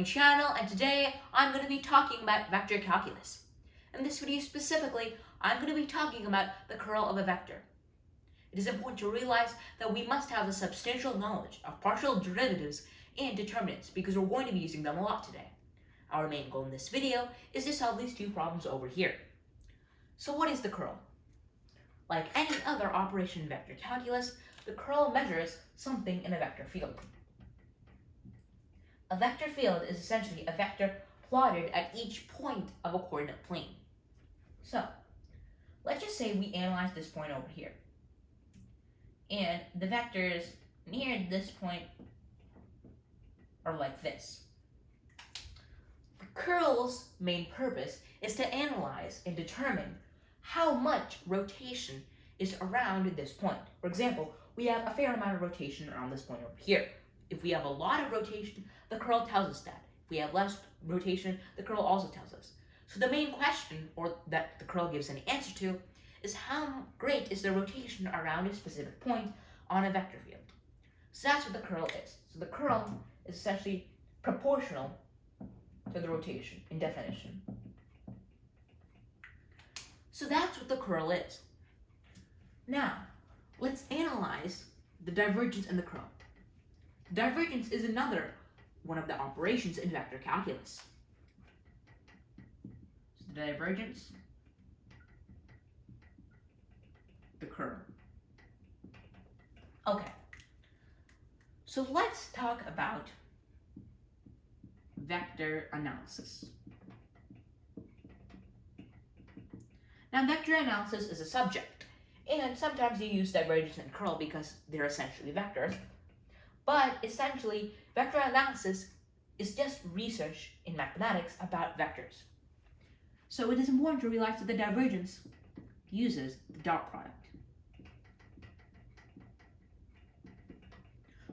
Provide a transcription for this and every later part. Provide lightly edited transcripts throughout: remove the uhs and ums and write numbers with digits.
channel, and today I'm going to be talking about vector calculus. In this video specifically, I'm going to be talking about the curl of a vector. It is important to realize that we must have a substantial knowledge of partial derivatives and determinants because we're going to be using them a lot today. Our main goal in this video is to solve these two problems over here. So what is the curl? Like any other operation in vector calculus, the curl measures something in a vector field. A vector field is essentially a vector plotted at each point of a coordinate plane. So, let's just say we analyze this point over here. And the vectors near this point are like this. The curl's main purpose is to analyze and determine how much rotation is around this point. For example, we have a fair amount of rotation around this point over here. If we have a lot of rotation, the curl tells us that. If we have less rotation, the curl also tells us. So the main question, or that the curl gives an answer to, is how great is the rotation around a specific point on a vector field. So that's what the curl is. So the curl is essentially proportional to the rotation in definition. So that's what the curl is. Now, let's analyze the divergence and the curl. Divergence is another one of the operations in vector calculus. So the divergence, the curl. Okay, so let's talk about vector analysis. Now, vector analysis is a subject, and sometimes you use divergence and curl because they're essentially vectors. But essentially, vector analysis is just research in mathematics about vectors. So it is important to realize that the divergence uses the dot product,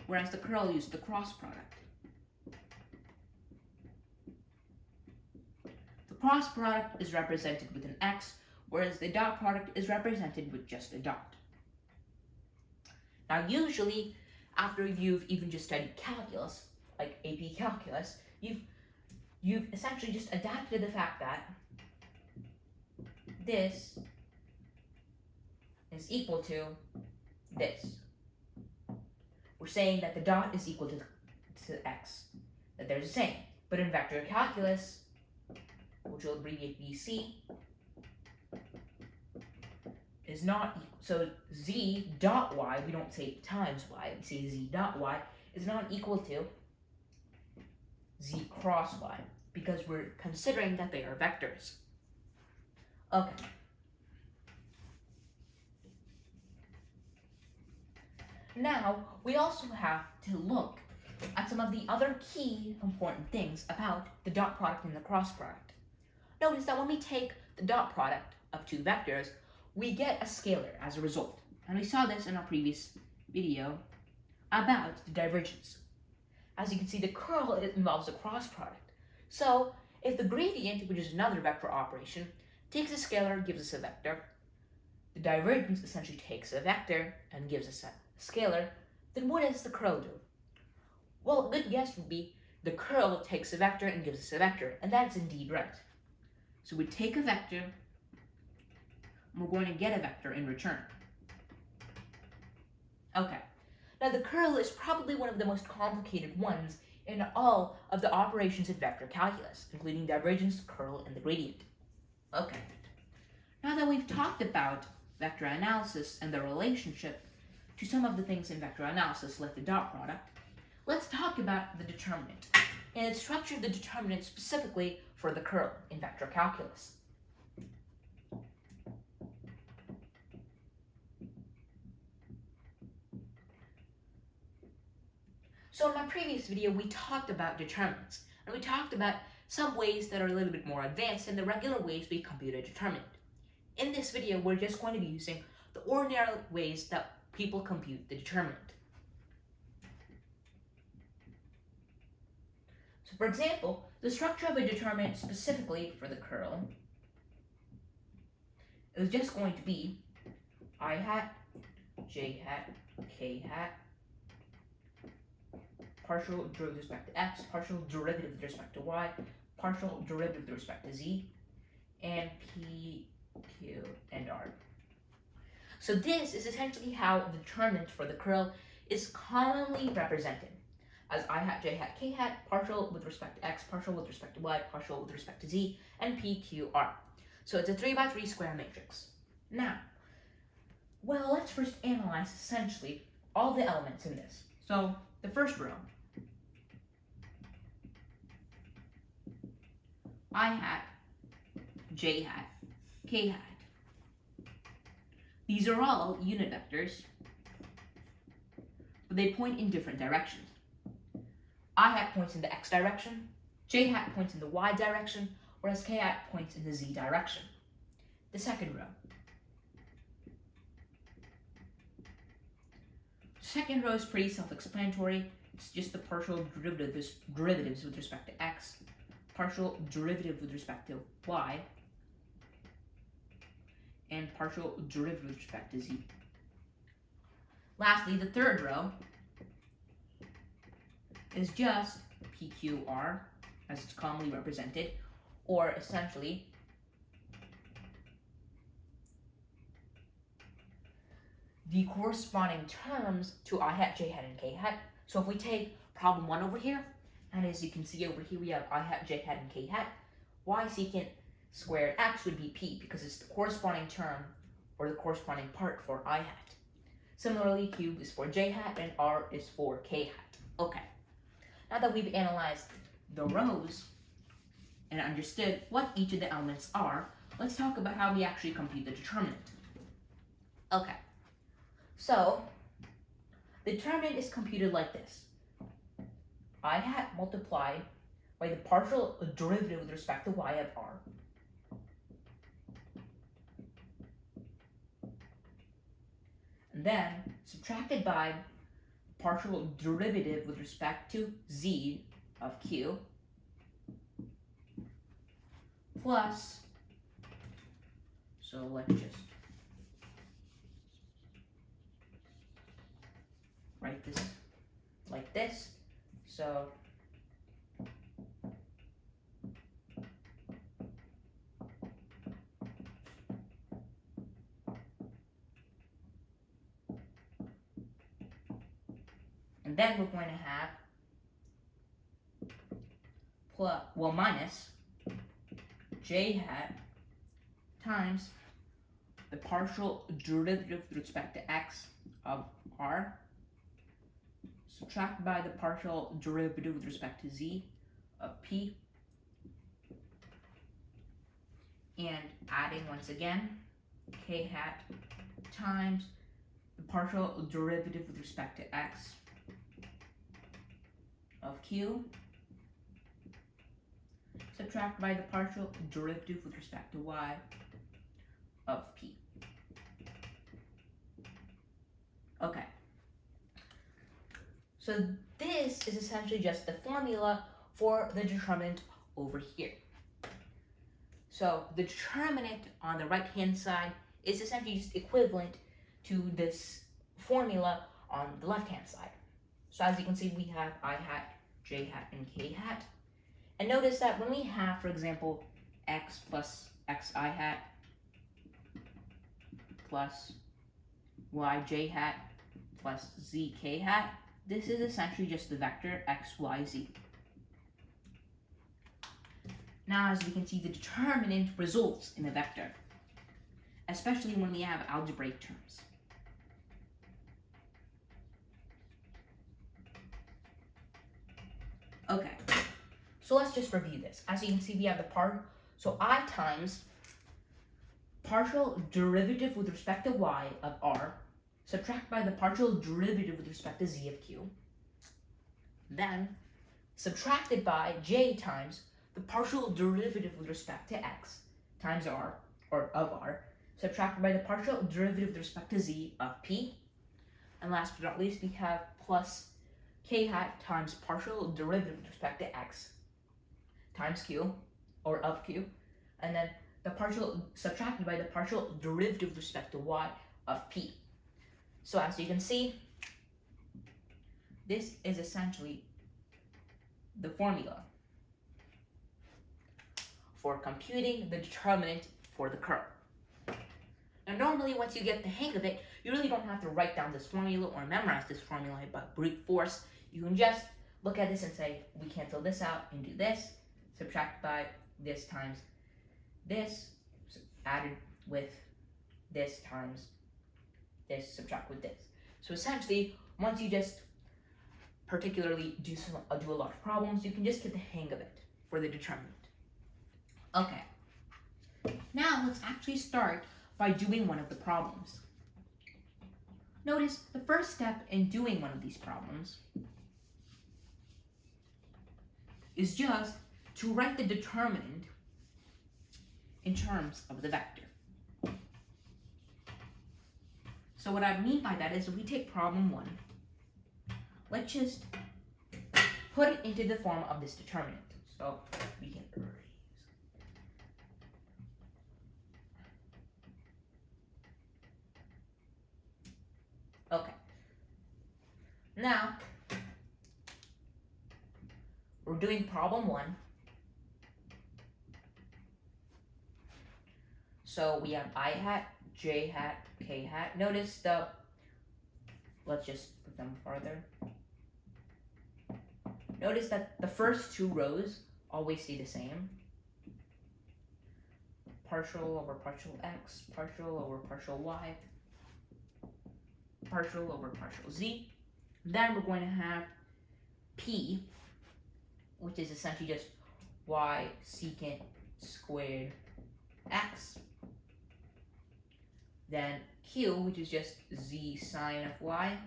whereas the curl uses the cross product. The cross product is represented with an X, whereas the dot product is represented with just a dot. Now, usually, after you've even just studied calculus, like AP calculus, you've essentially just adapted the fact that this is equal to this. We're saying that the dot is equal to x, that they're the same. But in vector calculus, which we'll abbreviate VC, is not equal. So z dot y, we don't say times y, we say z dot y, is not equal to z cross y, because we're considering that they are vectors. Okay. Now, we also have to look at some of the other key important things about the dot product and the cross product. Notice that when we take the dot product of two vectors, we get a scalar as a result. And we saw this in our previous video about the divergence. As you can see, the curl involves a cross product. So if the gradient, which is another vector operation, takes a scalar, gives us a vector, the divergence essentially takes a vector and gives us a scalar, then what does the curl do? Well, a good guess would be the curl takes a vector and gives us a vector, and that's indeed right. So we take a vector, we're going to get a vector in return. Okay, now the curl is probably one of the most complicated ones in all of the operations in vector calculus, including divergence, curl, and the gradient. Okay, now that we've talked about vector analysis and the relationship to some of the things in vector analysis, like the dot product, let's talk about the determinant, and structure the determinant specifically for the curl in vector calculus. So in my previous video, we talked about determinants, and we talked about some ways that are a little bit more advanced than the regular ways we compute a determinant. In this video, we're just going to be using the ordinary ways that people compute the determinant. So for example, the structure of a determinant specifically for the curl is just going to be I hat, j hat, k hat, partial derivative with respect to x, partial derivative with respect to y, partial derivative with respect to z, and p, q, and r. So this is essentially how the determinant for the curl is commonly represented as I hat, j hat, k hat, partial with respect to x, partial with respect to y, partial with respect to z, and p, q, r. So it's a 3x3 square matrix. Now, well, let's first analyze essentially all the elements in this. So the first row, I hat, j hat, k hat. These are all unit vectors, but they point in different directions. I hat points in the x direction, j hat points in the y direction, whereas k hat points in the z direction. The second row. Second row is pretty self-explanatory. It's just the partial derivatives with respect to x, partial derivative with respect to y, and partial derivative with respect to z. Lastly, the third row is just PQR, as it's commonly represented, or essentially the corresponding terms to I hat, j hat, and k hat. So if we take problem 1 over here, and as you can see over here we have I hat, j hat, and k hat, y secant squared x would be p because it's the corresponding term or the corresponding part for I hat. Similarly, q is for j hat and r is for k hat. Okay, now that we've analyzed the rows and understood what each of the elements are, let's talk about how we actually compute the determinant. Okay, so the determinant is computed like this. I hat multiplied by the partial derivative with respect to y of r and then subtracted by partial derivative with respect to z of q plus, so let's just write this like this. So and then we're going to have plus, well, minus j hat times the partial derivative with respect to x of r subtracted by the partial derivative with respect to z of p, and adding once again k hat times the partial derivative with respect to x of q subtracted by the partial derivative with respect to y of p. Okay, so this is essentially just the formula for the determinant over here. So the determinant on the right hand side is essentially just equivalent to this formula on the left hand side. So as you can see, we have I hat, j hat, and k hat. And notice that when we have, for example, x plus xi hat plus yj hat plus zk hat, this is essentially just the vector x, y, z. Now, as we can see, the determinant results in a vector, especially when we have algebraic terms. Okay, so let's just review this. As you can see, we have the part, so I times partial derivative with respect to y of r, subtract by the partial derivative with respect to z of q, then subtracted by j times the partial derivative with respect to x times r, or of r, subtracted by the partial derivative with respect to z of p, and last but not least, we have plus k hat times partial derivative with respect to x times q, or of q, and then the partial subtracted by the partial derivative with respect to y of p. So as you can see, this is essentially the formula for computing the determinant for the curl. Now normally once you get the hang of it, you really don't have to write down this formula or memorize this formula by brute force. You can just look at this and say, we cancel this out and do this, subtract by this times this, added with this times this, subtract with this. So essentially, once you just particularly do a lot of problems, you can just get the hang of it for the determinant. Okay, now let's actually start by doing one of the problems. Notice the first step in doing one of these problems is just to write the determinant in terms of the vector. So what I mean by that is if we take problem 1, let's just put it into the form of this determinant. So we can erase. Okay. Now, we're doing problem 1. So we have I hat, J hat, K hat. Notice let's just put them farther. Notice that the first 2 rows always stay the same. Partial over partial x, partial over partial y, partial over partial z. Then we're going to have p, which is essentially just y secant squared x. Then q, which is just z sine of y.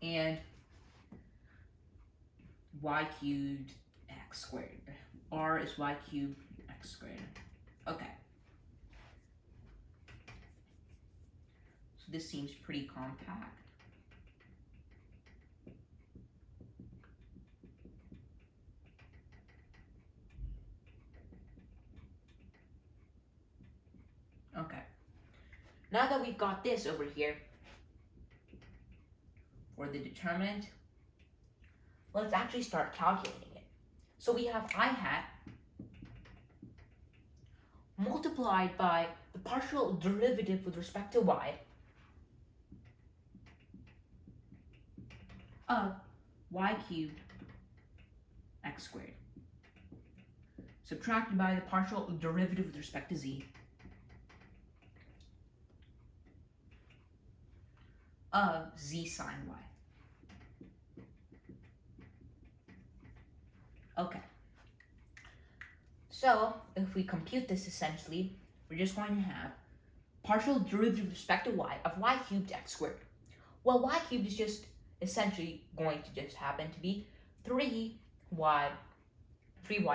And y cubed x squared. R is y cubed x squared. Okay. So this seems pretty compact. Okay. Now that we've got this over here for the determinant, let's actually start calculating it. So we have I hat multiplied by the partial derivative with respect to y of y cubed x squared, subtracted by the partial derivative with respect to z of z sine y. Okay. So, if we compute this essentially, we're just going to have partial derivative with respect to y of y cubed x squared. Well, y cubed is just essentially going to just happen to be 3y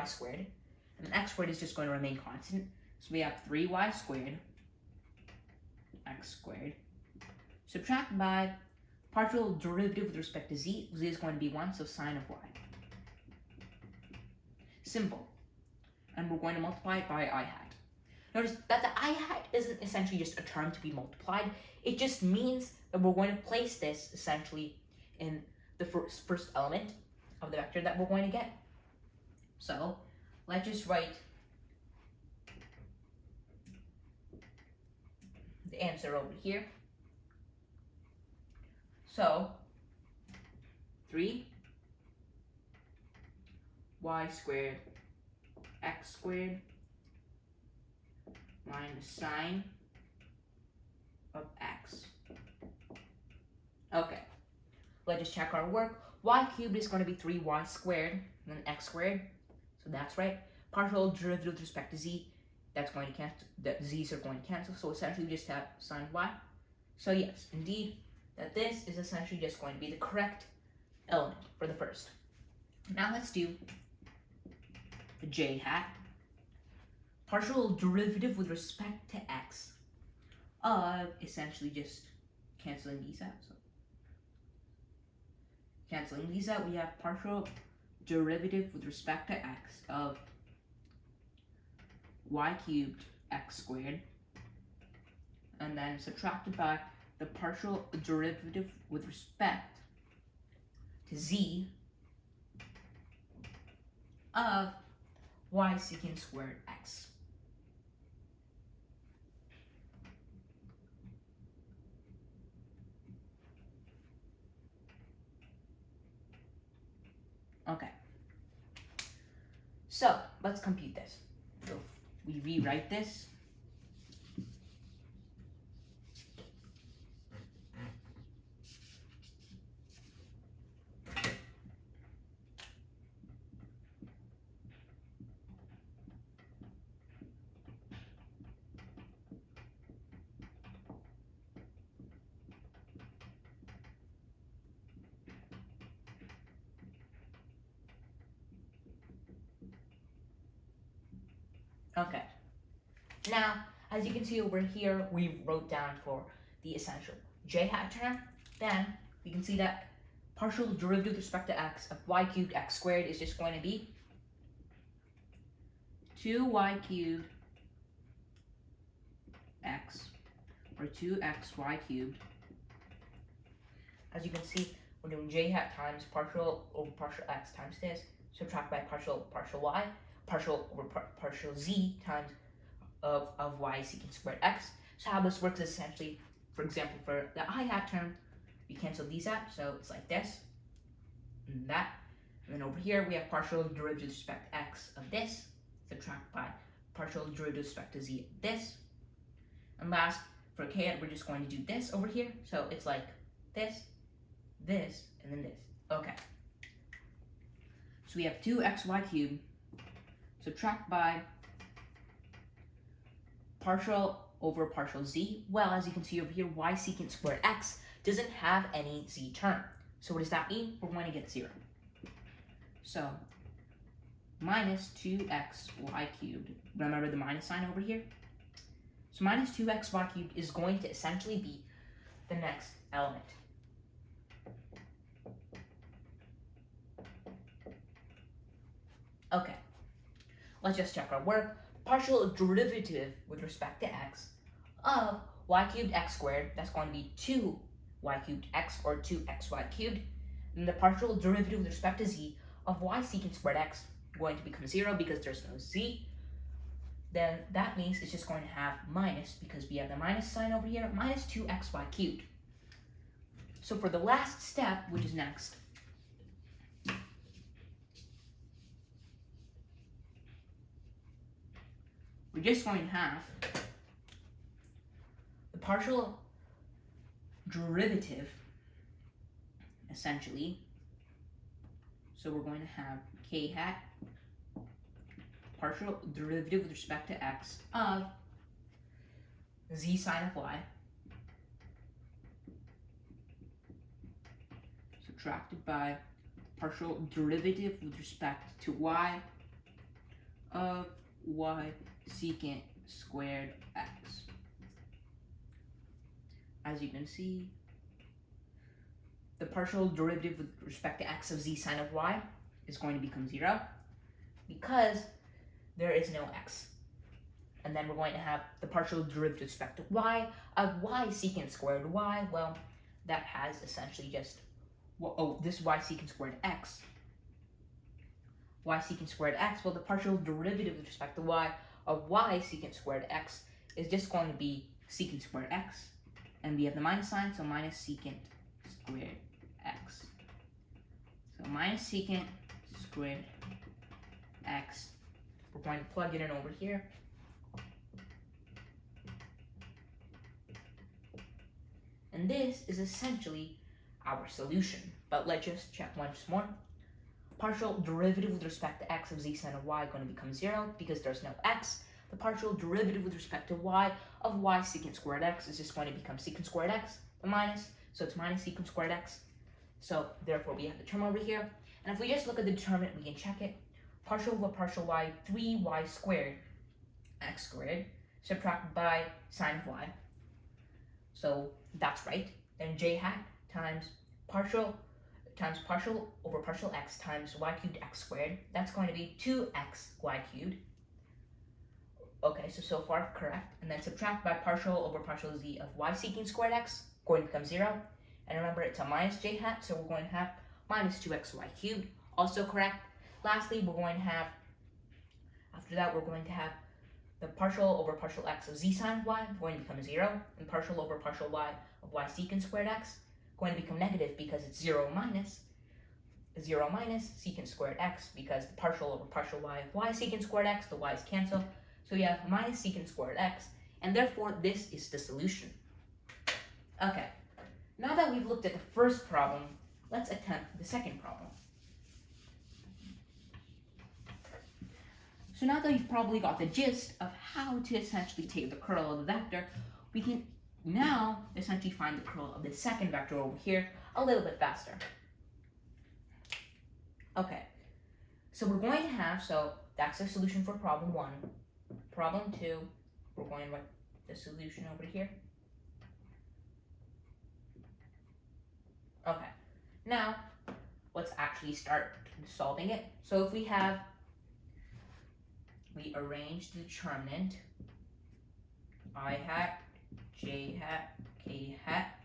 squared, and x squared is just going to remain constant. So we have 3y squared x squared, subtract by partial derivative with respect to z. Z is going to be 1, so sine of y. Simple. And we're going to multiply it by I hat. Notice that the I hat isn't essentially just a term to be multiplied. It just means that we're going to place this essentially in the first element of the vector that we're going to get. So let's just write the answer over here. So 3y squared x squared minus sine of x. Okay, let's just check our work. Y cubed is going to be 3y squared and then x squared, so that's right. Partial derivative with respect to z, that's going to cancel. The z's are going to cancel, so essentially we just have sine of y. So yes, indeed, that this is essentially just going to be the correct element for the first. Now let's do the j hat. Partial derivative with respect to x of essentially just canceling these out. So canceling these out, we have partial derivative with respect to x of y cubed x squared, and then subtracted by the partial derivative with respect to z of y secant squared x. Okay. So let's compute this. So we rewrite this. Okay. Now, as you can see over here, we wrote down for the essential j hat term. Then we can see that partial derivative with respect to x of y cubed x squared is just going to be 2y cubed x, or 2xy cubed. As you can see, we're doing j hat times partial over partial x times this, subtract by partial y, partial over partial z times of y secant squared x. So how this works is essentially, for example, for the I hat term, we cancel these out, so it's like this, and that. And then over here, we have partial derivative with respect to x of this, subtract by partial derivative with respect to z of this. And last, for k, we're just going to do this over here, so it's like this, this, and then this. Okay. So we have 2xy cubed, subtract by partial over partial z. Well, as you can see over here, y secant squared x doesn't have any z term. So what does that mean? We're going to get 0. So minus 2xy cubed. Remember the minus sign over here? So minus 2xy cubed is going to essentially be the next element. Okay, let's just check our work. Partial derivative with respect to x of y cubed x squared, that's going to be 2y cubed x, or 2xy cubed. And the partial derivative with respect to z of y secant squared x going to become 0 because there's no z. Then that means it's just going to have minus, because we have the minus sign over here, minus 2xy cubed. So for the last step, which is next, we're just going to have the partial derivative, essentially. So we're going to have k hat partial derivative with respect to x of z sine of y subtracted by partial derivative with respect to y of y secant squared x. As you can see, the partial derivative with respect to x of z sine of y is going to become 0 because there is no x. And then we're going to have the partial derivative with respect to y of y secant squared y. Well, that has essentially just, this y secant squared x. Y secant squared x, well, the partial derivative with respect to y of y secant squared x is just going to be secant squared x. And we have the minus sign, so minus secant squared x. So minus secant squared x. We're going to plug it in over here. And this is essentially our solution. But let's just check once more. Partial derivative with respect to x of z sine of y going to become 0 because there's no x. The partial derivative with respect to y of y secant squared x is just going to become secant squared x, the minus, so it's minus secant squared x. So therefore we have the term over here. And if we just look at the determinant, we can check it. Partial over partial y, 3y squared x squared, subtracted by sine of y. So that's right. Then j hat times partial over partial x times y cubed x squared. That's going to be 2xy cubed. Okay, so far correct. And then subtract by partial over partial z of y secant squared x, going to become 0. And remember, it's a minus j hat, so we're going to have minus 2xy cubed, also correct. Lastly, we're going to have, after that, we're going to have the partial over partial x of z sine of y going to become 0, and partial over partial y of y secant squared x going to become negative because it's 0 minus secant squared x, because the partial over partial y of y secant squared x, the y's cancel. So we have minus secant squared x, and therefore this is the solution. Okay, now that we've looked at the first problem, let's attempt the second problem. So now that you've probably got the gist of how to essentially take the curl of the vector, we can now essentially find the curl of the second vector over here a little bit faster. Okay, so we're going to have, so that's the solution for problem 1. Problem 2, we're going to write the solution over here. Okay, now let's actually start solving it. So if we arrange the determinant I hat, j hat, k hat,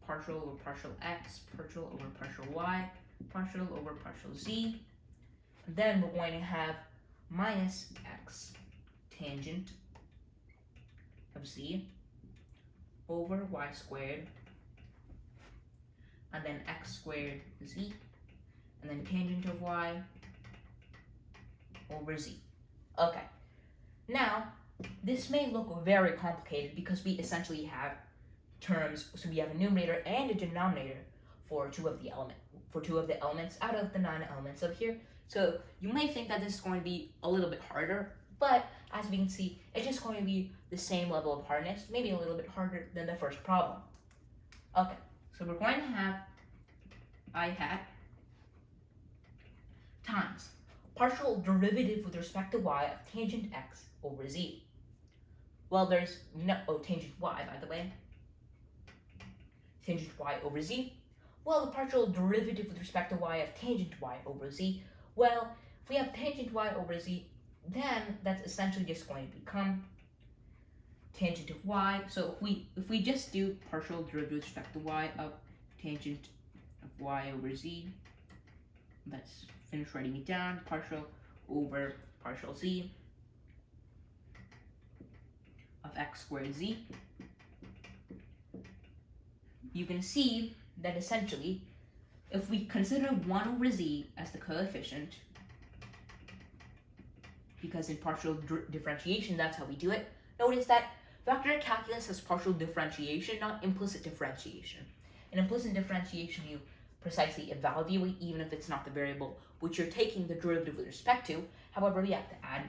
partial over partial x, partial over partial y, partial over partial z. Then we're going to have minus x tangent of z over y squared, and then x squared z, and then tangent of y over z. Okay, now this may look very complicated because we essentially have terms, so we have a numerator and a denominator for two of the elements out of the 9 elements of here. So you may think that this is going to be a little bit harder, but as we can see, it's just going to be the same level of hardness, maybe a little bit harder than the first problem. Okay, so we're going to have I hat times partial derivative with respect to y of tangent x over z. Well, there's no, tangent y, by the way. Tangent y over z. Well, the partial derivative with respect to y of tangent y over z. Well, if we have tangent y over z, then that's essentially just going to become tangent of y. So if we just do partial derivative with respect to y of tangent of y over z, let's finish writing it down. Partial over partial z of x squared z. You can see that essentially, if we consider 1 over z as the coefficient, because in partial differentiation, that's how we do it, notice that vector calculus has partial differentiation, not implicit differentiation. In implicit differentiation, you precisely evaluate even if it's not the variable which you're taking the derivative with respect to. However, we have to add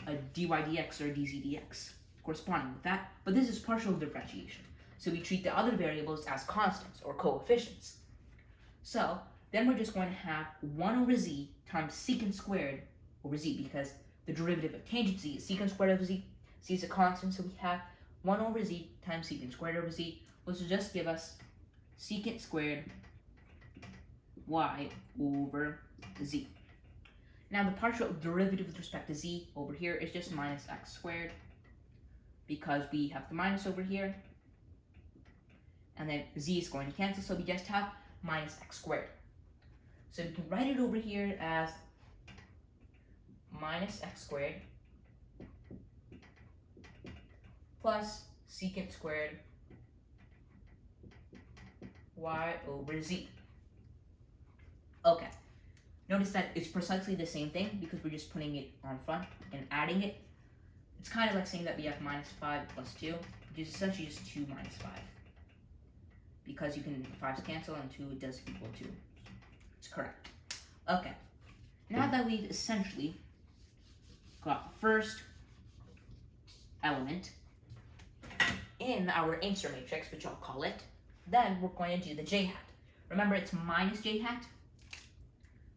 a dy dx or a dz dx corresponding with that, but this is partial differentiation. So we treat the other variables as constants or coefficients. So then we're just going to have 1 over z times secant squared over z, because the derivative of tangent z is secant squared over z. Z is a constant, so we have 1 over z times secant squared over z, which will just give us secant squared y over z. Now the partial derivative with respect to z over here is just minus x squared, because we have the minus over here, and then z is going to cancel, so we just have minus x squared. So we can write it over here as minus x squared plus secant squared y over z. Okay, notice that it's precisely the same thing because we're just putting it on front and adding it. It's kind of like saying that we have minus 5 plus 2, which is essentially just 2 minus 5. Because you can 5's cancel and 2 does equal 2. It's correct. Okay, now that we've essentially got the first element in our answer matrix, which I'll call it, then we're going to do the j hat. Remember, it's minus j hat.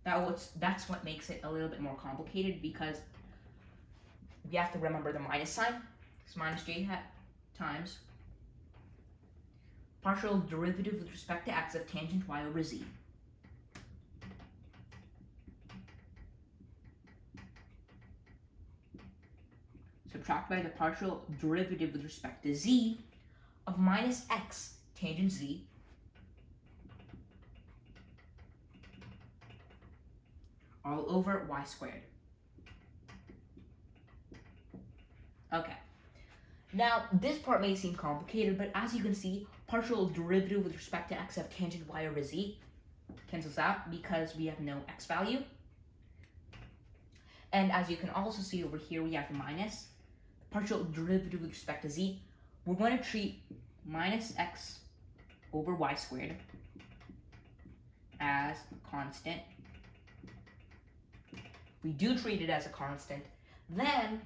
That's what makes it a little bit more complicated, because we have to remember the minus sign. It's minus j hat times partial derivative with respect to x of tangent y over z. Subtract by the partial derivative with respect to z of minus x tangent z all over y squared. Okay. Now, this part may seem complicated, but as you can see, partial derivative with respect to x of tangent y over z cancels out because we have no x value. And as you can also see over here, we have minus partial derivative with respect to z. We're going to treat minus x over y squared as a constant. We do treat it as a constant. Then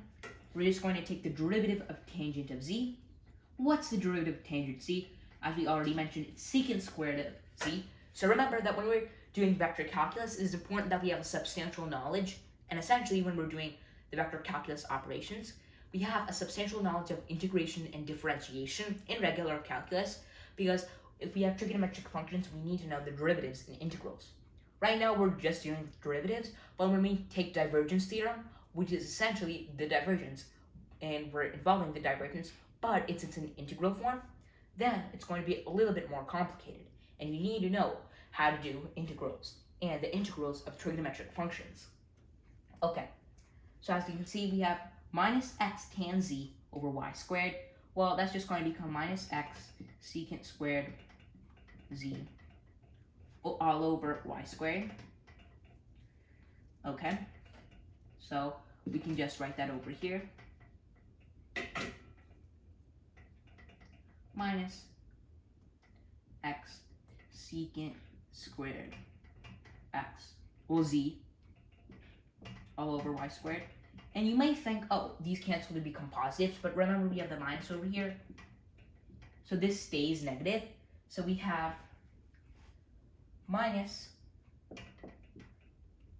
we're just going to take the derivative of tangent of z. What's the derivative of tangent z? As we already mentioned, it's secant squared of z. So remember that when we're doing vector calculus, it is important that we have a substantial knowledge. And essentially, when we're doing the vector calculus operations, we have a substantial knowledge of integration and differentiation in regular calculus, because if we have trigonometric functions, we need to know the derivatives and integrals. Right now, we're just doing derivatives, but when we take divergence theorem, which is essentially the divergence, and we're involving the divergence, but it's an integral form, then it's going to be a little bit more complicated, and you need to know how to do integrals and the integrals of trigonometric functions. Okay, so as you can see, we have minus x tan z over y squared. Well, that's just going to become minus x secant squared z all over y squared. Okay, so we can just write that over here. Minus x secant squared x, well, z all over y squared. And you may think, oh, these cancel to become positives, but remember we have the minus over here. So this stays negative. So we have minus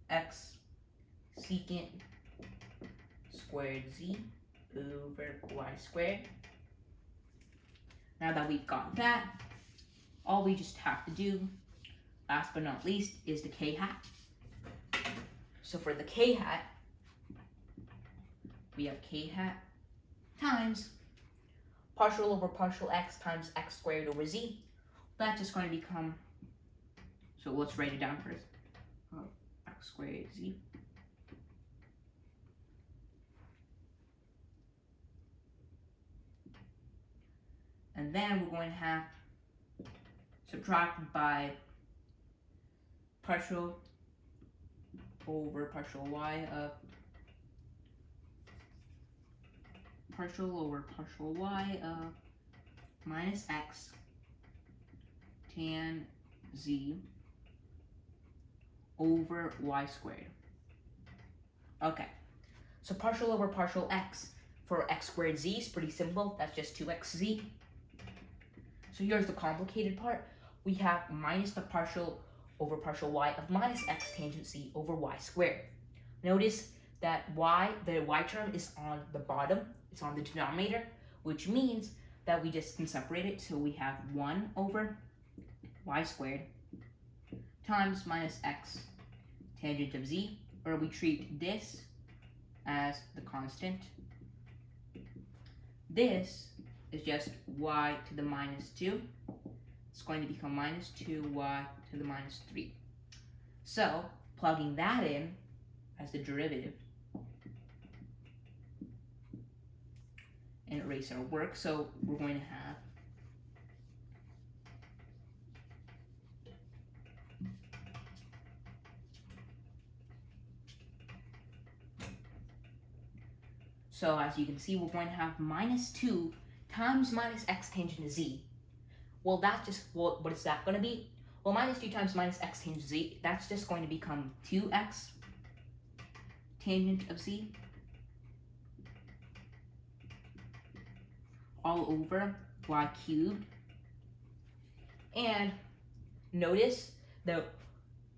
x secant squared z over y squared. Now that we've got that, all we just have to do, last but not least, is the k hat. So for the k hat, we have k hat times partial over partial x times x squared over z. That's just going to become, so let's write it down first, x squared z. And then we're going to have subtracted by partial over partial y of partial over partial y of minus x tan z over y squared. Okay, so partial over partial x for x squared z is pretty simple. That's just 2xz. So here's the complicated part. We have minus the partial over partial y of minus x tangent z over y squared. Notice that the y term is on the bottom, it's on the denominator, which means that we just can separate it. So we have 1 over y squared times minus x tangent of z, or we treat this as the constant. This is just y to the minus 2. It's going to become minus 2y to the minus 3. So, plugging that in as the derivative and erase our work. So, we're going to have so as you can see, we're going to have minus 2 times minus x tangent to z. Well, that's just, well, what is that going to be? Well, minus 2 times minus x tangent to z, that's just going to become 2x tangent of z all over y cubed. And notice that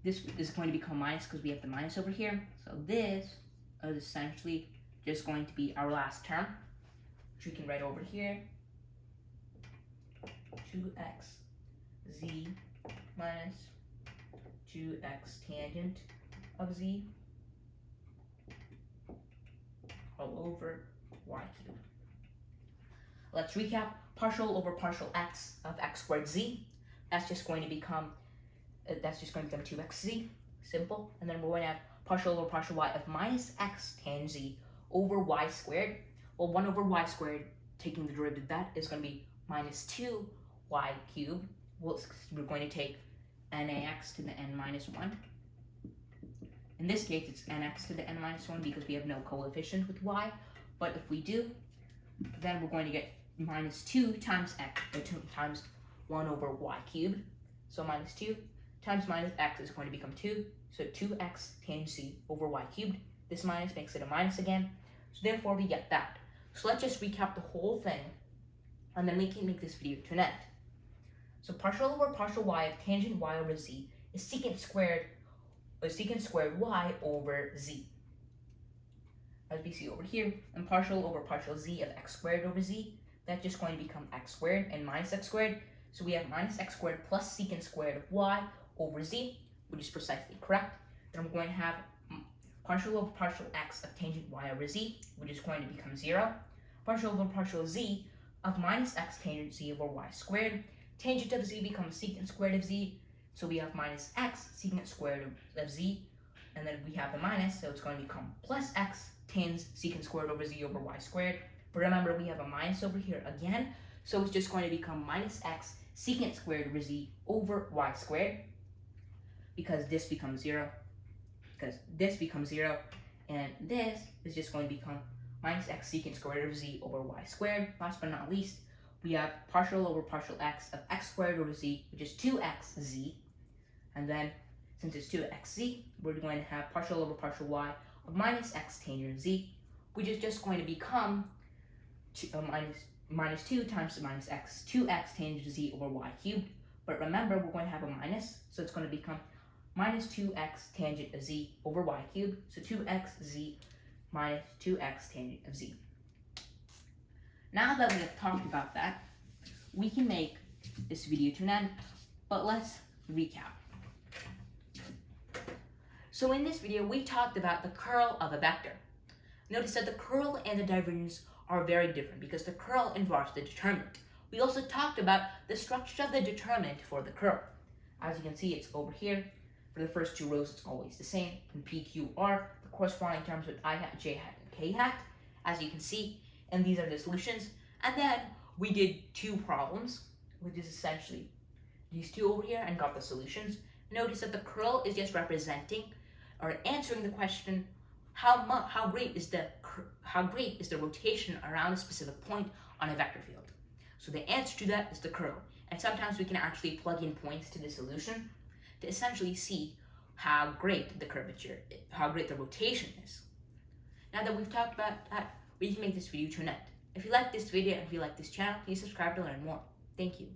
this is going to become minus because we have the minus over here. So this is essentially just going to be our last term, which we can write over here. 2x z minus 2x tangent of z all over y cubed. Let's recap. Partial over partial x of x squared z. That's just going to become 2xz. Simple. And then we're going to have partial over partial y of minus x tan z over y squared. Well, 1 over y squared, taking the derivative of that, is going to be minus 2y cubed. Well, we're going to take nax to the n minus 1. In this case, it's nx to the n minus 1 because we have no coefficient with y. But if we do, then we're going to get minus 2 times x, 2 times 1 over y cubed. So minus 2 times minus x is going to become 2. So 2x tan z over y cubed. This minus makes it a minus again. So therefore, we get that. So let's just recap the whole thing, and then we can make this video to an end. So partial over partial y of tangent y over z is secant squared y over z. As we see over here, and partial over partial z of x squared over z, that's just going to become x squared and minus x squared. So we have minus x squared plus secant squared of y over z, which is precisely correct. Then we're going to have partial over partial x of tangent y over z, which is going to become 0. Partial over partial z of minus x tangent z over y squared. Tangent of z becomes secant squared of z, so we have minus x secant squared of z, and then we have the minus, so it's going to become plus x tans secant squared over z over y squared. But remember, we have a minus over here again, so it's just going to become minus x secant squared over z over y squared, because this becomes 0, and this is just going to become minus x secant squared over z over y squared. Last but not least, we have partial over partial x of x squared over z, which is 2xz. And then, since it's 2xz, we're going to have partial over partial y of minus x tangent z, which is just going to become minus 2 times the minus x, 2x tangent z over y cubed. But remember, we're going to have a minus, so it's going to become minus 2x tangent of z over y cubed. So 2xz minus 2x tangent of z. Now that we have talked about that, we can make this video to an end, but let's recap. So in this video, we talked about the curl of a vector. Notice that the curl and the divergence are very different because the curl involves the determinant. We also talked about the structure of the determinant for the curl. As you can see, it's over here. For the first 2 rows, it's always the same. In P, Q, R, the corresponding terms with I hat, J hat, and K hat, as you can see. And these are the solutions. And then we did 2 problems, which is essentially these 2 over here, and got the solutions. Notice that the curl is just representing or answering the question, how great is the rotation around a specific point on a vector field. So the answer to that is the curl. And sometimes we can actually plug in points to the solution to essentially see how great the rotation is. Now that we've talked about that, we can make this video to an end. If you like this video and if you like this channel, please subscribe to learn more. Thank you.